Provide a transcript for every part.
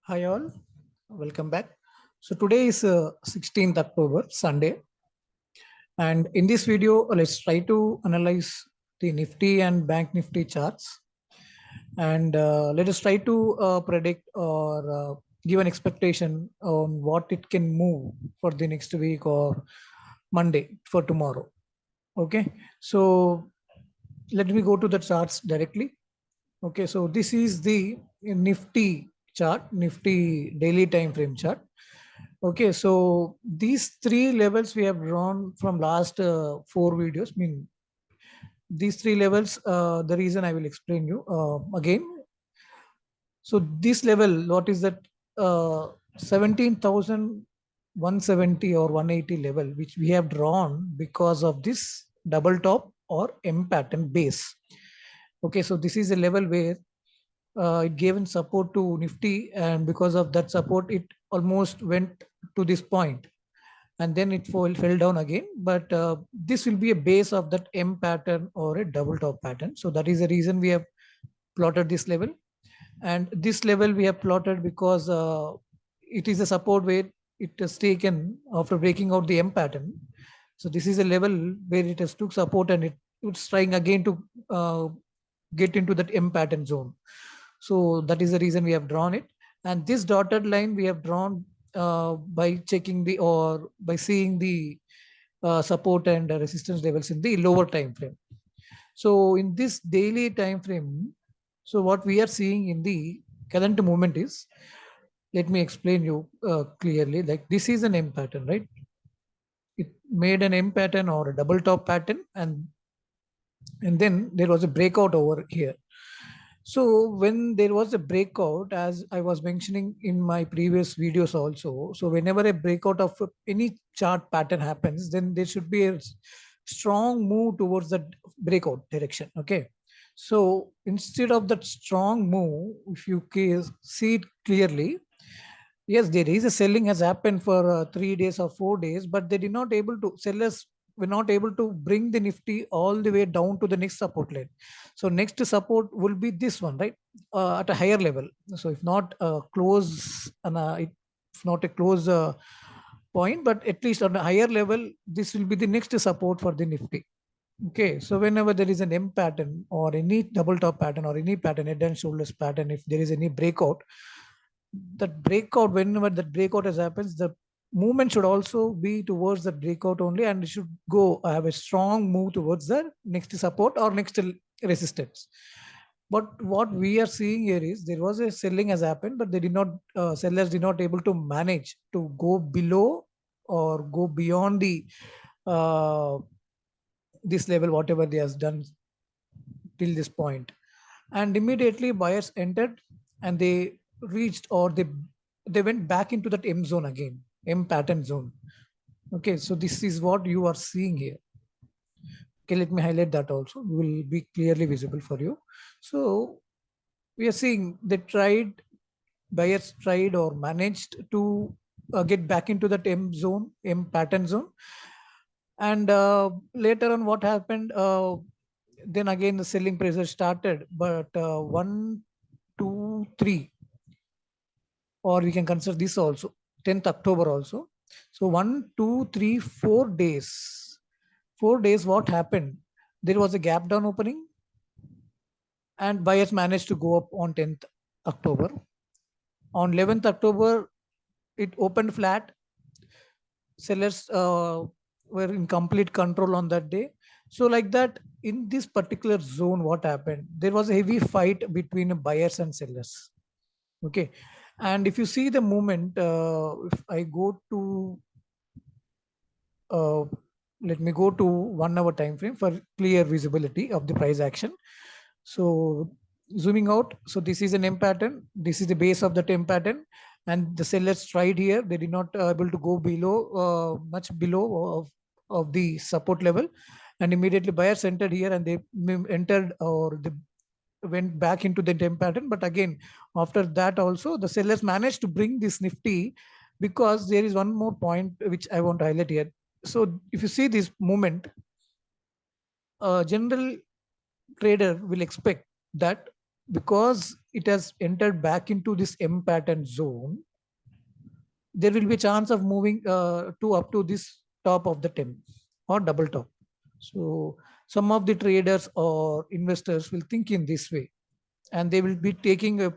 Hi all, welcome back. So today is 16th October, Sunday, and in this video, let's try to analyze the Nifty and Bank Nifty charts, and let us try to predict or give an expectation on what it can move for the next week or Monday for tomorrow. Okay, so let me go to the charts directly. Okay, so this is the Nifty chart, Nifty daily time frame chart. Okay, so these three levels we have drawn from last four videos. Mean these three levels. The reason I will explain you again. So this level, what is that? 17,170 or 180 level, which we have drawn because of this double top or M pattern base. Okay, so this is a level where it gave support to Nifty, and because of that support, it almost went to this point, and then it fell down again. But this will be a base of that M pattern or a double top pattern. So that is the reason we have plotted this level, and this level we have plotted because it is a support where it has taken after breaking out the M pattern. So this is a level where it has took support, and it's trying again to get into that M pattern zone. So that is the reason we have drawn it. And this dotted line we have drawn by checking the or by seeing the support and resistance levels in the lower time frame. So in this daily time frame, so what we are seeing in the current movement is, let me explain you clearly. Like this is an M pattern, right? It made an M pattern or a double top pattern, and then there was a breakout over here. So when there was a breakout, as I was mentioning in my previous videos also, so whenever a breakout of any chart pattern happens, then there should be a strong move towards the breakout direction. Okay. So instead of that strong move, if you see it clearly, yes, there is a selling has happened for 3 days or 4 days, but they did not able to sellers were not able to bring the Nifty all the way down to the next support line. So next support will be this one, right? At a higher level. So if not close, if not a close point, but at least on a higher level, this will be the next support for the Nifty. Okay, so whenever there is an M pattern or any double top pattern or any pattern, head and shoulders pattern, if there is any breakout, that breakout, whenever that breakout has happens, the movement should also be towards the breakout only, and it should go have a strong move towards the next support or next resistance. But what we are seeing here is there was a selling has happened, but they did not sellers did not able to manage to go below or go beyond the uh, this level, whatever they has done till this point. And immediately buyers entered, and they reached, or they went back into that M zone again, M pattern zone. Okay, so this is what you are seeing here. Okay, let me highlight that also, it will be clearly visible for you. So we are seeing they tried, buyers tried or managed to get back into that M zone, M pattern zone. And later on what happened, then again the selling pressure started. But 1, 2, 3, or we can consider this also 10th October also. So 1, 2, 3, 4 days, 4 days, what happened? There was a gap down opening, and buyers managed to go up on 10th October. On 11th October, it opened flat. Sellers were in complete control on that day. So like that, in this particular zone, what happened? There was a heavy fight between buyers and sellers. Okay, and if you see the movement, if I go to uh, let me go to 1 hour time frame for clear visibility of the price action. So zooming out, so this is an M pattern, this is the base of the M pattern, and the sellers tried here, they did not able to go below, much below of the support level, and immediately buyers entered here, and they entered, or they went back into the temp pattern. But again, after that also, the sellers managed to bring this Nifty, because there is one more point which I want to highlight here. So if you see this movement, a general trader will expect that because it has entered back into this M pattern zone, there will be a chance of moving to up to this top of the 10 or double top. So some of the traders or investors will think in this way, and they will be taking a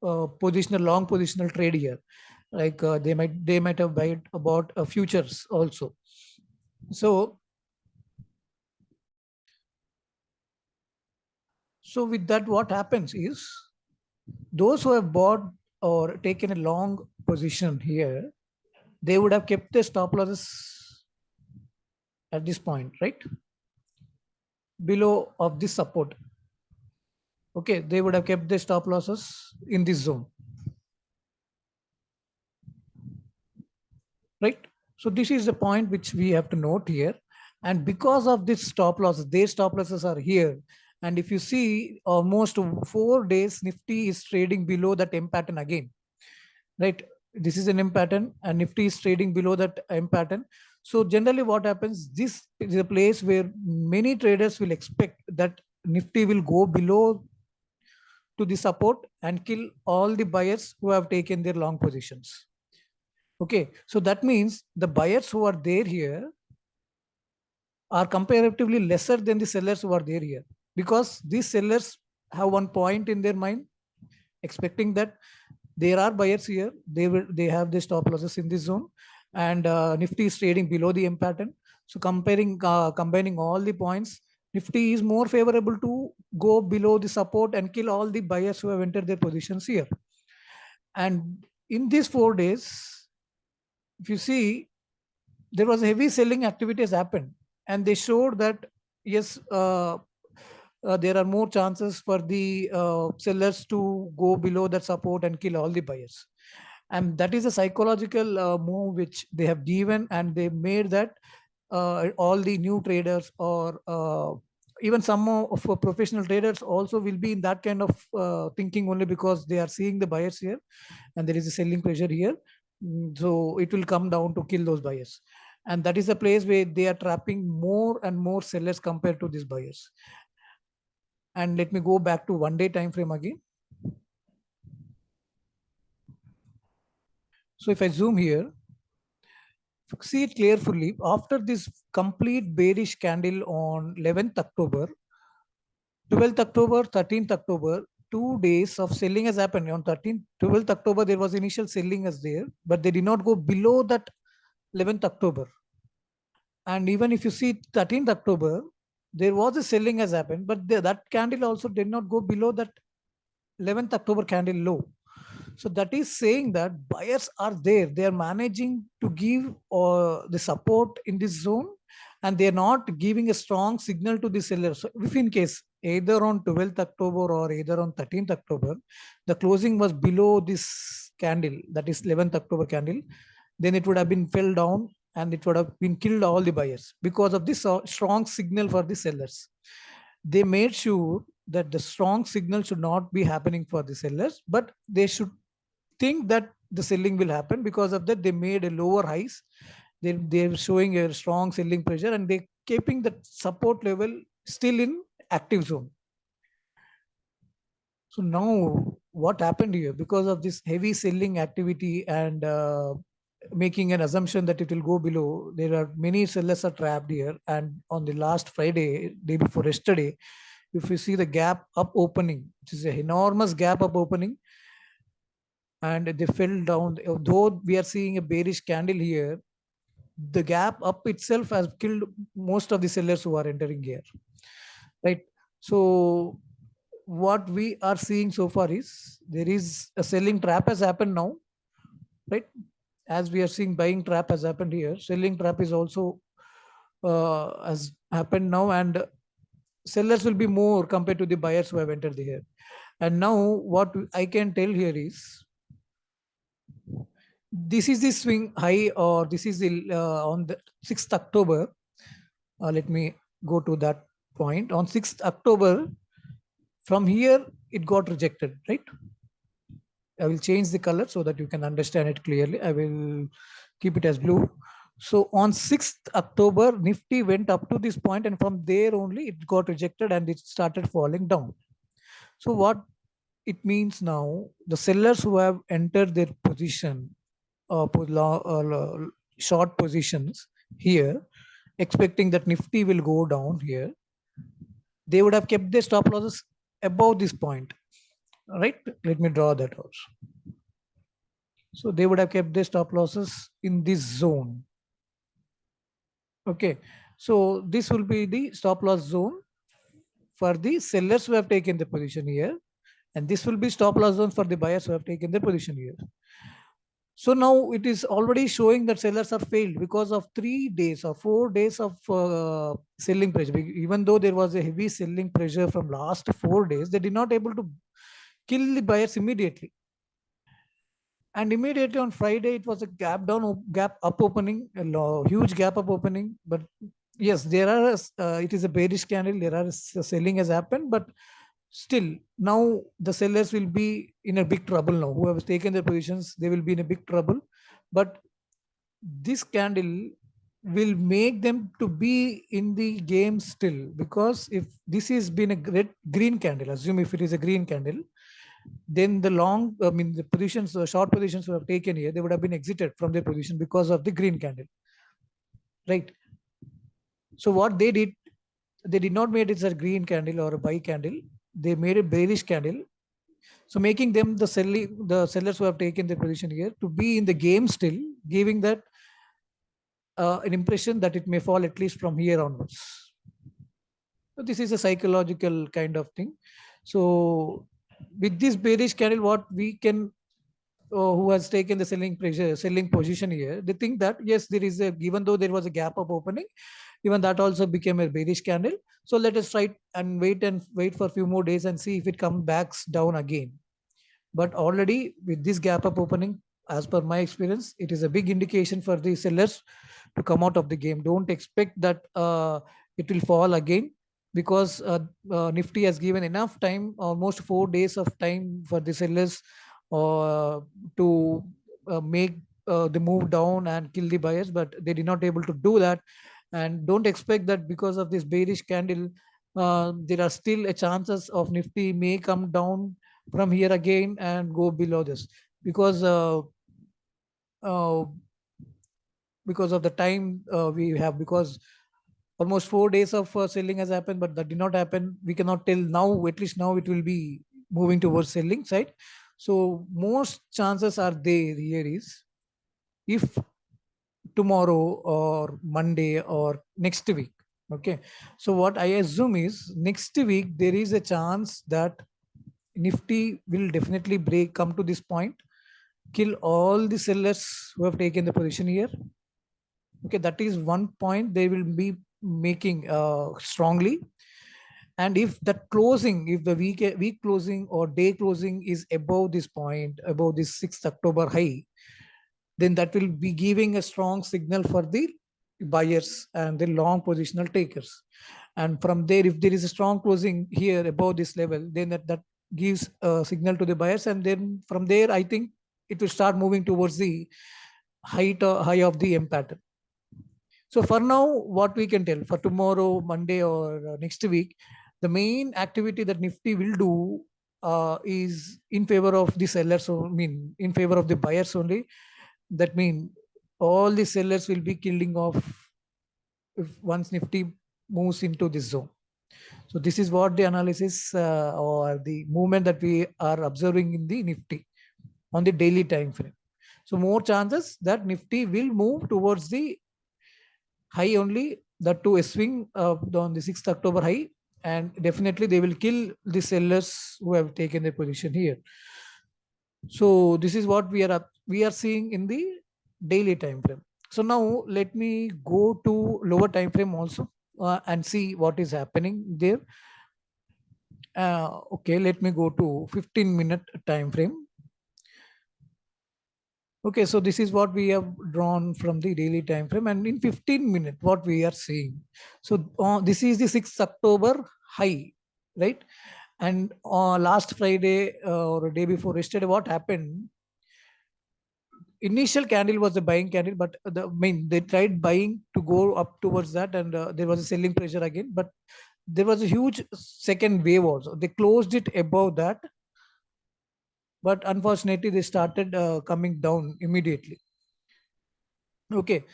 positional long positional trade here. Like they might have bought futures also. So with that, what happens is those who have bought or taken a long position here, they would have kept the stop losses at this point, right? Below of this support. Okay, they would have kept the stop losses in this zone, right? So this is the point which we have to note here. And because of this stop losses, their stop losses are here. And if you see, almost 4 days, Nifty is trading below that M pattern again, right? This is an M pattern and Nifty is trading below that M pattern. So generally what happens, this is a place where many traders will expect that Nifty will go below to the support and kill all the buyers who have taken their long positions. Okay, so that means the buyers who are there here are comparatively lesser than the sellers who are there here, because these sellers have one point in their mind, expecting that there are buyers here, they have the stop losses in this zone, and Nifty is trading below the M pattern. So combining all the points, Nifty is more favorable to go below the support and kill all the buyers who have entered their positions here. And in these 4 days, if you see, there was heavy selling activities happened, and they showed that yes, there are more chances for the sellers to go below that support and kill all the buyers. And that is a psychological move which they have given, and they made that all the new traders or even some of professional traders also will be in that kind of thinking, only because they are seeing the buyers here and there is a selling pressure here. So it will come down to kill those buyers. And that is a place where they are trapping more and more sellers compared to these buyers. And let me go back to 1 day time frame again. So if I zoom here, see it carefully. After this complete bearish candle on 11th October, 12th October, 13th October, 2 days of selling has happened. On 13th, 12th October, there was initial selling as there, but they did not go below that 11th October. And even if you see 13th October, there was a selling has happened, but that candle also did not go below that 11th October candle low. So that is saying that buyers are there. They are managing to give the support in this zone, and they are not giving a strong signal to the seller. So if in case either on 12th October or either on 13th October, the closing was below this candle, that is 11th October candle, then it would have been fell down and it would have been killed all the buyers because of this strong signal for the sellers. They made sure that the strong signal should not be happening for the sellers, but they should think that the selling will happen. Because of that, they made a lower highs. They're showing a strong selling pressure, and they keeping the support level still in active zone. So now what happened here, because of this heavy selling activity and making an assumption that it will go below, there are many sellers are trapped here. And on the last Friday, day before yesterday, if you see the gap up opening, which is an enormous gap up opening, and they fell down. Though we are seeing a bearish candle here, the gap up itself has killed most of the sellers who are entering here, right? So what we are seeing so far is there is a selling trap has happened now, right? As we are seeing, buying trap has happened here, selling trap is also has happened now, and sellers will be more compared to the buyers who have entered here. And now what I can tell here is, this is the swing high, or this is the on the 6th October. Let me go to that point. On 6th October, from here, it got rejected, right? I will change the color so that you can understand it clearly. I will keep it as blue. So on 6th October, Nifty went up to this point, and from there only it got rejected and it started falling down. So what it means now the sellers who have entered their position, short positions here, expecting that Nifty will go down here, they would have kept their stop losses above this point, right? Let me draw that also. So they would have kept their stop losses in this zone. Okay, so this will be the stop loss zone for the sellers who have taken the position here, and this will be stop loss zone for the buyers who have taken the position here. So now it is already showing that sellers are failed because of 3 days or 4 days of selling pressure. Even though there was a heavy selling pressure from last 4 days, they did not able to kill the buyers immediately. And immediately on Friday, it was a gap down, gap up opening, huge gap up opening. But yes, there are, it is a bearish candle. There are selling has happened, but still now the sellers will be in a big trouble now. Who have taken their positions, they will be in a big trouble. But this candle will make them to be in the game still, because if this is been a great green candle, assume if it is a green candle, then the long, I mean, the positions, short positions who have taken here, they would have been exited from their position because of the green candle, right? So what they did not made it as a green candle or a buy candle. They made a bearish candle. So making them the sellers who have taken their position here to be in the game still, giving that an impression that it may fall at least from here onwards. So this is a psychological kind of thing. So with this bearish candle, what we can who has taken the selling position here, they think that yes, there is a, even though there was a gap of opening, even that also became a bearish candle. So let us try and wait for a few more days and see if it comes back down again. But already with this gap up opening, as per my experience, it is a big indication for the sellers to come out of the game. Don't expect that it will fall again, because Nifty has given enough time, almost 4 days of time for the sellers to make the move down and kill the buyers, but they did not able to do that. And don't expect that because of this bearish candle, there are still a chances of Nifty may come down from here again and go below this, because uh, because of the time we have, because almost 4 days of selling has happened, but that did not happen. We cannot tell now, at least now it will be moving towards selling side. So most chances are there here is, if tomorrow or Monday or next week. Okay, so what I assume is next week there is a chance that Nifty will definitely come to this point, kill all the sellers who have taken the position here. Okay, that is one point they will be making strongly. And if the closing, if the week closing or day closing is above this point, above this 6th October high, then that will be giving a strong signal for the buyers and the long positional takers. And from there, if there is a strong closing here above this level, then that gives a signal to the buyers. And then from there, I think it will start moving towards the high of the M pattern. So for now, what we can tell for tomorrow, Monday, or next week, the main activity that Nifty will do is in favor of the sellers. So I mean, in favor of the buyers only. That means all the sellers will be killing off if once Nifty moves into this zone. So this is what the analysis or the movement that we are observing in the Nifty on the daily time frame. So more chances that Nifty will move towards the high only, that to a swing on the 6th October high, and definitely they will kill the sellers who have taken their position here. So this is what we are seeing in the daily time frame. So now let me go to lower time frame also and see what is happening there. Okay, let me go to 15-minute time frame. Okay, so this is what we have drawn from the daily time frame, and in 15 minutes, what we are seeing. So this is the 6th October high, right? And last Friday or day before yesterday, what happened? Initial candle was a buying candle, but they tried buying to go up towards that, and there was a selling pressure again. But there was a huge second wave also. They closed it above that, but unfortunately they started coming down immediately. Okay,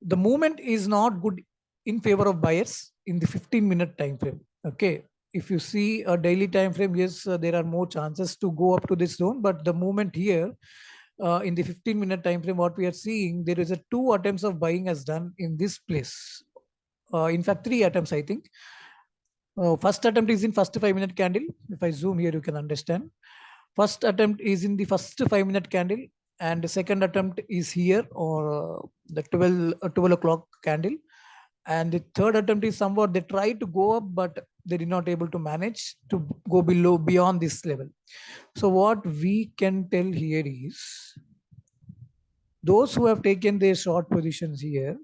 the movement is not good in favor of buyers in the 15-minute time frame. Okay, if you see a daily time frame, yes, there are more chances to go up to this zone, but the movement here in the 15-minute time frame, what we are seeing, there is a two attempts of buying has done in this place. In fact, three attempts, I think. First attempt is in first 5-minute candle. If I zoom here, you can understand. First attempt is in the first 5-minute candle, and the second attempt is here, or the 12 o'clock candle. And the third attempt is somewhat they tried to go up, but they did not able to manage to go below beyond this level. So what we can tell here is those who have taken their short positions here,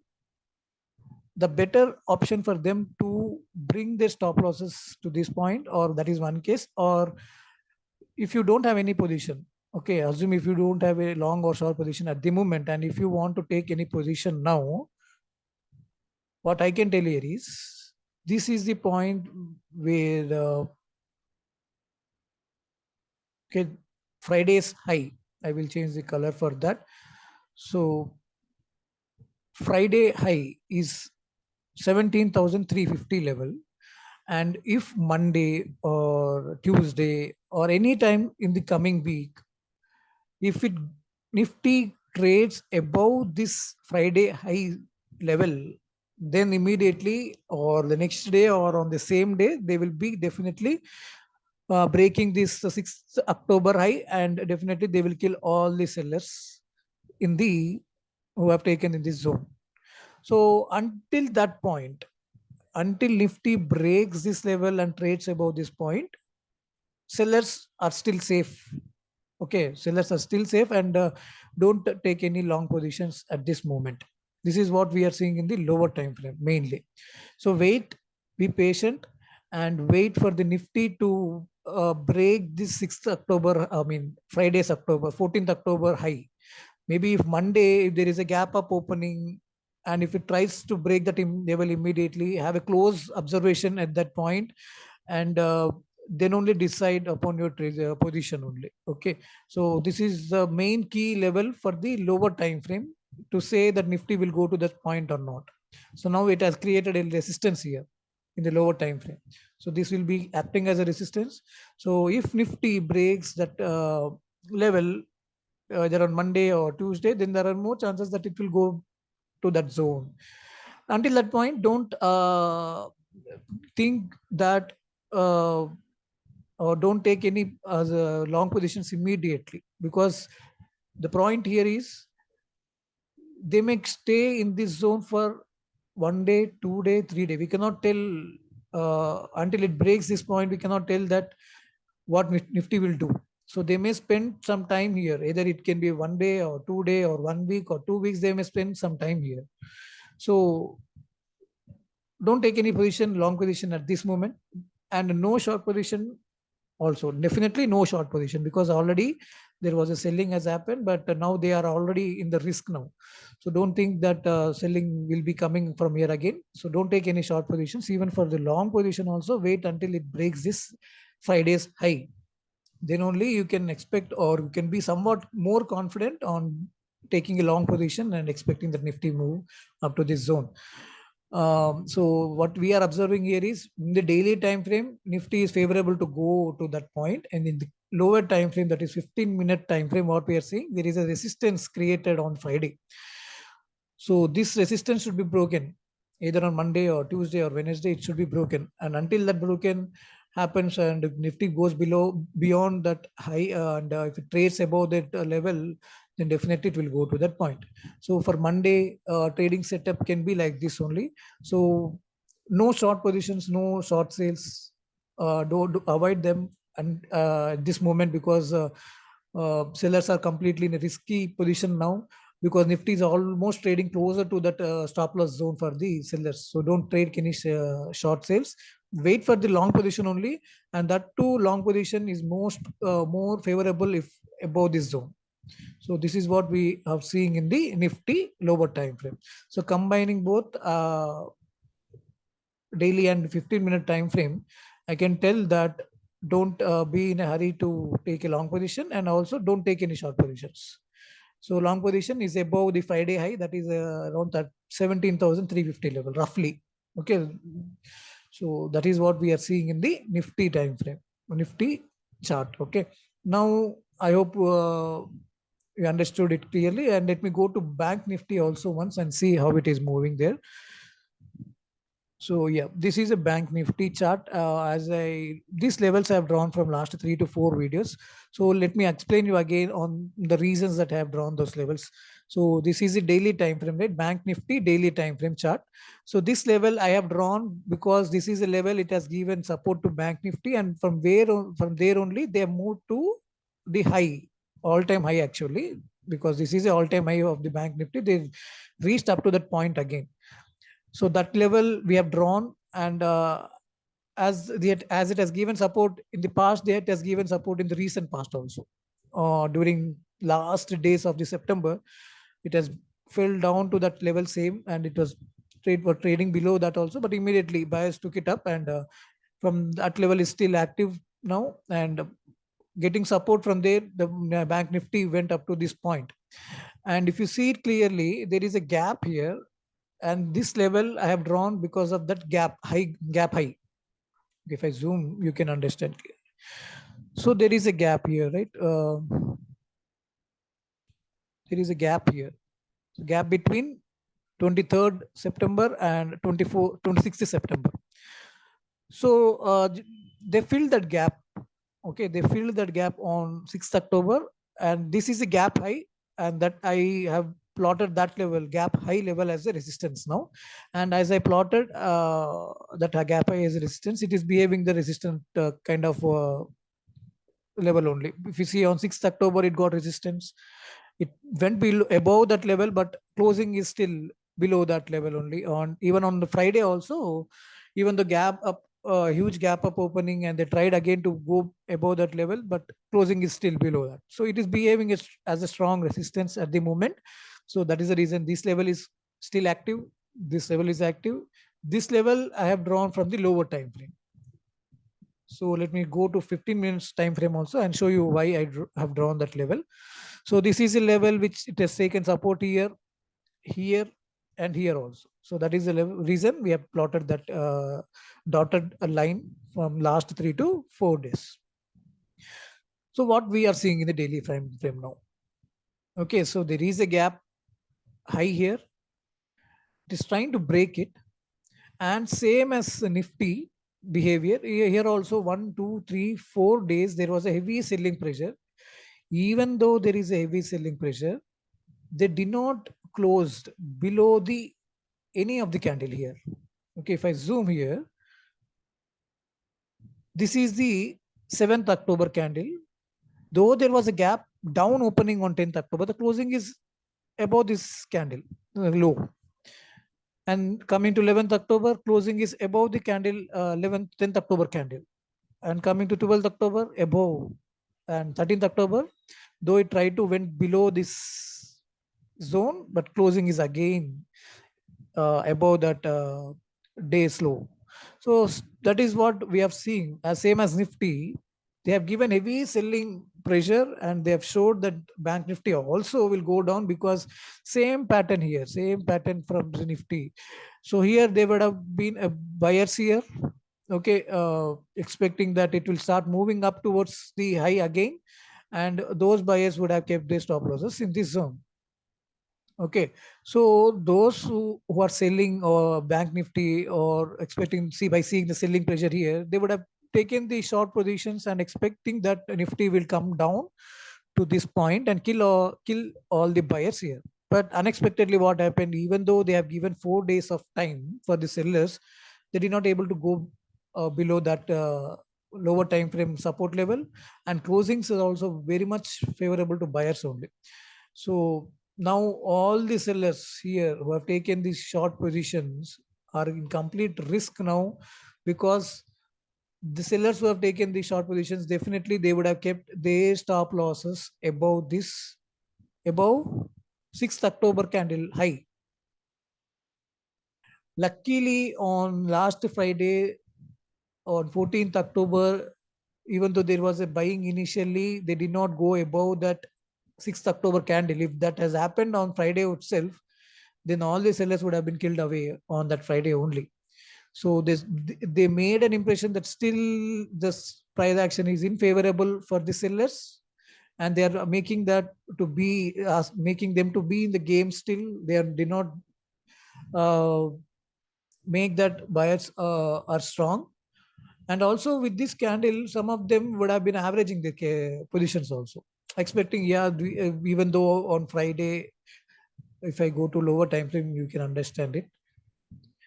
the better option for them to bring their stop losses to this point, or that is one case. Or if you don't have any position, okay, assume if you don't have a long or short position at the moment, and if you want to take any position now, what I can tell here is this is the point where okay, Friday's high, I will change the color for that. So Friday high is 17,350 level. And if Monday or Tuesday or any time in the coming week, if it Nifty trades above this Friday high level, then immediately or the next day or on the same day, they will be definitely breaking this 6th October high, and definitely they will kill all the sellers in the who have taken in this zone. So until that point, until Nifty breaks this level and trades above this point, sellers are still safe. Okay, sellers are still safe, and don't take any long positions at this moment. This is what we are seeing in the lower time frame mainly. So wait, be patient, and wait for the Nifty to break this 6th October, I mean Friday's October, 14th October high. Maybe if Monday, if there is a gap up opening, and if it tries to break that, they will immediately have a close observation at that point, and then only decide upon your position only. Okay, so this is the main key level for the lower time frame to say that Nifty will go to that point or not. So now it has created a resistance here in the lower time frame. So this will be acting as a resistance. So if Nifty breaks that level either on Monday or Tuesday, then there are more chances that it will go to that zone. Until that point, don't think that or don't take any long positions immediately, because the point here is they may stay in this zone for 1 day, 2 day, 3 day. We cannot tell until it breaks this point. We cannot tell that what Nifty will do. So they may spend some time here. Either it can be 1 day or 2 day or 1 week or 2 weeks. They may spend some time here. So don't take any position, long position at this moment, and no short position also. Definitely no short position, because already there was a selling has happened, but now they are already in the risk now. So don't think that selling will be coming from here again. So don't take any short positions. Even for the long position also, wait until it breaks this Friday's high. Then only you can expect, or you can be somewhat more confident on taking a long position and expecting the Nifty move up to this zone. So what we are observing here is in the daily time frame, Nifty is favorable to go to that point, and in the lower time frame, that is 15-minute time frame, what we are seeing, there is a resistance created on Friday. So this resistance should be broken either on Monday or Tuesday or Wednesday. It should be broken, and until that broken happens and Nifty goes below beyond that high, and if it trades above that level, then definitely it will go to that point. So for Monday, trading setup can be like this only. So no short positions, no short sales. Do avoid them and at this moment, because sellers are completely in a risky position now, because Nifty is almost trading closer to that stop loss zone for the sellers. So don't trade any short sales. Wait for the long position only, and that too long position is most more favorable if above this zone. So this is what we are seeing in the Nifty lower time frame. So combining both daily and 15-minute time frame, I can tell that don't be in a hurry to take a long position, and also don't take any short positions. So long position is above the 5-day high, that is around that 17,350 level roughly. Okay, so that is what we are seeing in the Nifty time frame, Nifty chart. Okay, now I hope you understood it clearly, and let me go to Bank Nifty also once and see how it is moving there. So yeah, this is a Bank Nifty chart. These levels I have drawn from last 3 to 4 videos. So let me explain you again on the reasons that I have drawn those levels. So this is a daily time frame, right? Bank Nifty daily time frame chart. So this level I have drawn because this is a level it has given support to Bank Nifty, and from there only they have moved to the high, all-time high actually, because this is a all-time high of the Bank Nifty. They reached up to that point again. So that level we have drawn, and as it has given support in the past, it has given support in the recent past also. During last days of the September, it has fell down to that level same, and it was trading below that also, but immediately buyers took it up, and from that level is still active now, and getting support from there, the Bank Nifty went up to this point. And if you see it clearly, there is a gap here, and this level I have drawn because of that gap high. If I zoom, you can understand. So there is a gap here, right? There is a gap here. So gap between 23rd September and 26th September. So they filled that gap. Okay, they filled that gap on 6th October, and this is a gap high, and that I have plotted that level, gap high level, as a resistance now. And as I plotted that gap high as a resistance, it is behaving the resistant kind of level only. If you see on 6th October, it got resistance. It went below above that level, but closing is still below that level only. On even on the Friday also, even the gap up, huge gap up opening, and they tried again to go above that level, but closing is still below that. So it is behaving as a strong resistance at the moment. So that is the reason this level is still active. This level is active. This level I have drawn from the lower time frame. So let me go to 15 minutes time frame also and show you why I have drawn that level. So this is a level which it has taken support here, here, and here also. So that is the reason we have plotted that dotted line from last 3 to 4 days. So what we are seeing in the daily frame now. Okay, so there is a gap high here. It is trying to break it, and same as Nifty behavior here also, 1, 2, 3, 4 days there was a heavy selling pressure. Even though there is a heavy selling pressure, they did not closed below the any of the candle here. Okay, if I zoom here, this is the 7th October candle. Though there was a gap down opening on 10th October, the closing is above this candle low. And coming to 11th October, closing is above the candle 11th 10th October candle. And coming to 12th October, above. And 13th October, though it tried to went below this zone, but closing is again above that day's low. So that is what we have seen. As same as Nifty, they have given heavy selling pressure, and they have showed that Bank Nifty also will go down, because same pattern here, same pattern from the Nifty. So here they would have been a buyers here. Okay, expecting that it will start moving up towards the high again, and those buyers would have kept their stop losses in this zone. Okay, so those who are selling or Bank Nifty, or expecting, see, by seeing the selling pressure here, they would have taken the short positions and expecting that Nifty will come down to this point and kill all the buyers here. But unexpectedly, what happened? Even though they have given 4 days of time for the sellers, they did not able to go below that lower time frame support level, and closings is also very much favorable to buyers only. So now all the sellers here who have taken these short positions are in complete risk now, because the sellers who have taken these short positions, definitely they would have kept their stop losses above 6th October candle high. Luckily, on last Friday, on 14th October, even though there was a buying initially, they did not go above that 6th October candle. If that has happened on Friday itself, then all the sellers would have been killed away on that Friday only. So this, they made an impression that still this price action is unfavorable for the sellers, and they are making that to be making them to be in the game still. Did not uh, make that buyers are strong. And also with this candle, some of them would have been averaging the positions also, expecting, yeah, even though on Friday, if I go to lower time frame, you can understand it.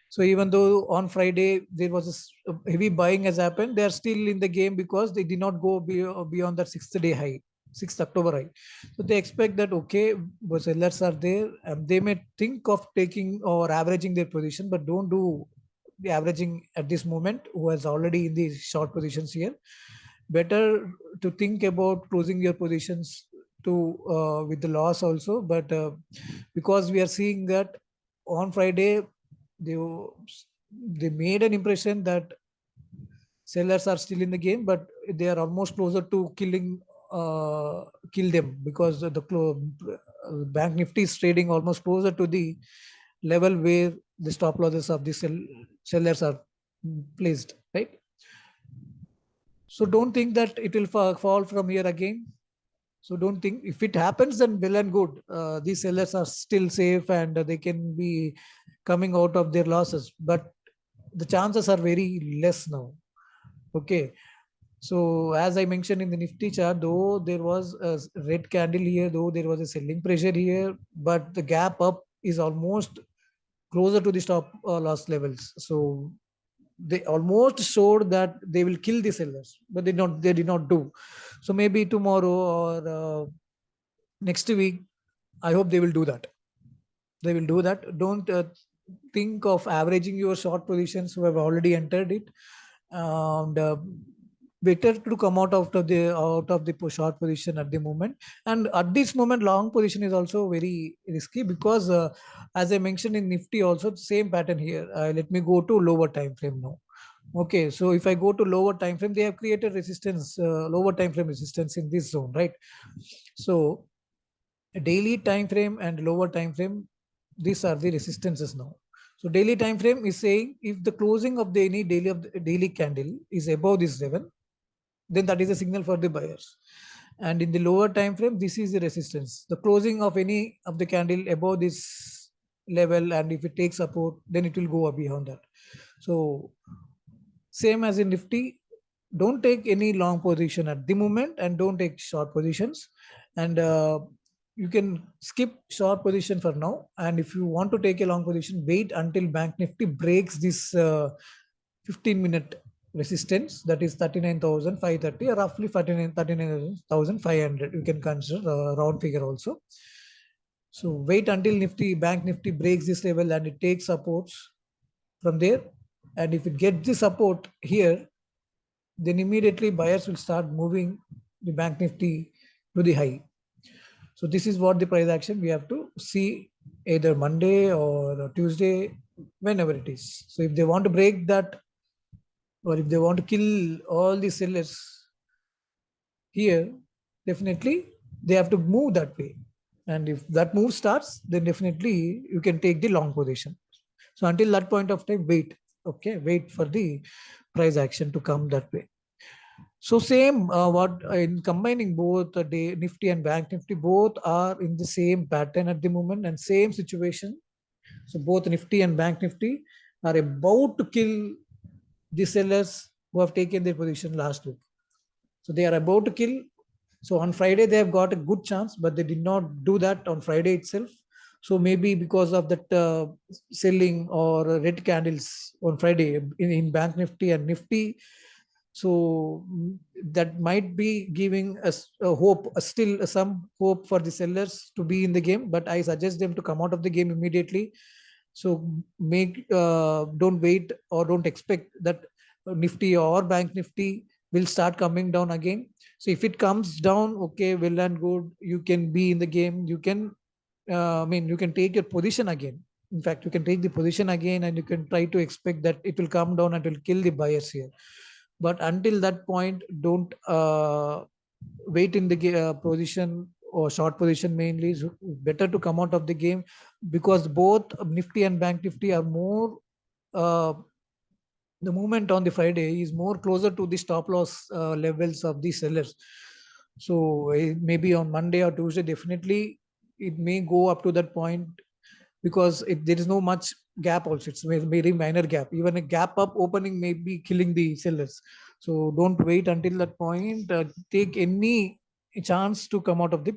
So even though on Friday there was a heavy buying has happened, they are still in the game because they did not go beyond that 6th day high, 6th October high. So they expect that, okay, but sellers are there, and they may think of taking or averaging their position, but don't do the averaging at this moment, who has already in the short positions here. Better to think about closing your positions to with the loss also. But because we are seeing that on Friday, they they made an impression that sellers are still in the game, but they are almost closer to kill them, because bank Nifty is trading almost closer to the level where the stop losses of the sellers are placed, right? So don't think that it will fall from here again. So don't think, if it happens, then well and good. These sellers are still safe, and they can be coming out of their losses. But the chances are very less now. Okay. So as I mentioned in the Nifty chart, though there was a red candle here, though there was a selling pressure here, but the gap up is almost closer to the stop loss levels. So they almost showed that they will kill the sellers, but they did not do. So maybe tomorrow or next week, I hope they will do that. They will do that. Don't think of averaging your short positions who have already entered it. And better to come out of the short position at the moment. And at this moment, long position is also very risky, because as I mentioned in Nifty also, same pattern here. Let me go to lower time frame now. Okay, so if I go to lower time frame, they have created resistance, lower time frame resistance in this zone, right? So daily time frame and lower time frame, these are the resistances now. So daily time frame is saying, if the closing of the any daily candle is above this level, then that is a signal for the buyers. And in the lower time frame, this is the resistance, the closing of any of the candle above this level, and if it takes support, then it will go up beyond that. So same as in Nifty, don't take any long position at the moment, and don't take short positions. And you can skip short position for now. And if you want to take a long position, wait until Bank Nifty breaks this 15-minute resistance, that is 39,530, or roughly 39,500. You can consider round figure also. So wait until Bank Nifty breaks this level and it takes supports from there. And if it gets the support here, then immediately buyers will start moving the Bank Nifty to the high. So this is what the price action we have to see, either Monday or Tuesday, whenever it is. So if they want to break that, or if they want to kill all the sellers here, definitely they have to move that way. And if that move starts, then definitely you can take the long position. So until that point of time, wait. Okay, wait for the price action to come that way. So same, what in combining both the day Nifty and Bank Nifty, both are in the same pattern at the moment and same situation. So both Nifty and Bank Nifty are about to kill the sellers who have taken their position last week. So they are about to kill. So on Friday they have got a good chance, but they did not do that on Friday itself. So maybe because of that selling or red candles on Friday in Bank Nifty and Nifty, so that might be giving us a hope, still some hope for the sellers to be in the game. But I suggest them to come out of the game immediately. So don't wait or don't expect that Nifty or Bank Nifty will start coming down again. So if it comes down, okay, well and good, you can be in the game. You can, you can take your position again. In fact, you can take the position again, and you can try to expect that it will come down and will kill the buyers here. But until that point, don't wait in the position or short position mainly. It's better to come out of the game, because both Nifty and Bank Nifty are more uh, the movement on the Friday is more closer to the stop loss levels of the sellers. So maybe on Monday or Tuesday, definitely it may go up to that point, because there is no much gap also. It's very minor gap. Even a gap up opening may be killing the sellers. So don't wait until that point. Take any chance to come out of the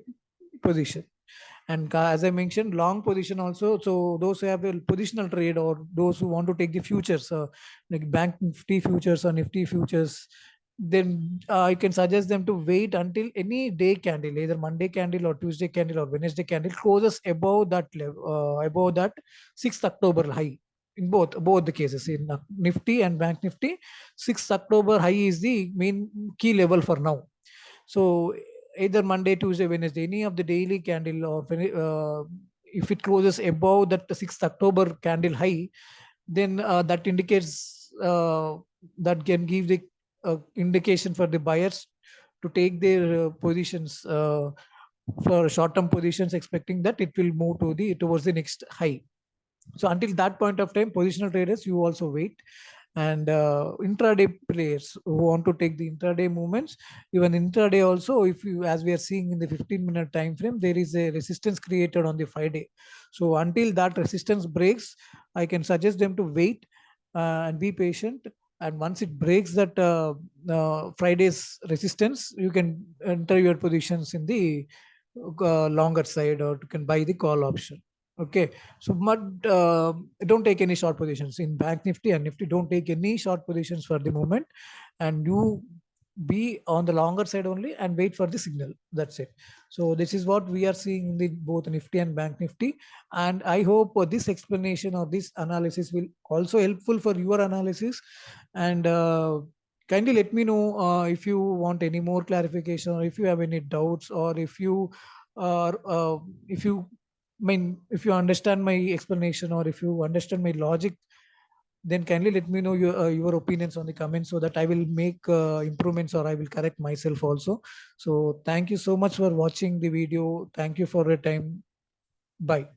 position. And as I mentioned, long position also. So those who have a positional trade, or those who want to take the futures, like Bank Nifty futures or Nifty futures, then I can suggest them to wait until any day candle, either Monday candle or Tuesday candle or Wednesday candle, closes above that level, above that 6th October high. In both the cases, in Nifty and Bank Nifty, 6th October high is the main key level for now. So either Monday, Tuesday, Wednesday, any of the daily candle, or if it closes above that 6th October candle high, then that indicates that can give the indication for the buyers to take their positions for short-term positions, expecting that it will move towards the next high. So until that point of time, positional traders, you also wait. And intraday players who want to take the intraday movements, even intraday also, if you, as we are seeing in the 15-minute time frame, there is a resistance created on the Friday. So until that resistance breaks, I can suggest them to wait and be patient. And once it breaks that Friday's resistance, you can enter your positions in the longer side, or you can buy the call option. Okay. So, but don't take any short positions in Bank Nifty and Nifty. Don't take any short positions for the moment, and you be on the longer side only and wait for the signal. That's it. So this is what we are seeing in the both Nifty and Bank Nifty. And I hope this explanation or this analysis will also helpful for your analysis. And kindly let me know if you want any more clarification, or if you have any doubts, or if you if you understand my explanation, or if you understand my logic, then kindly let me know your opinions on the comments, so that I will make improvements, or I will correct myself also. So thank you so much for watching the video. Thank you for your time. Bye.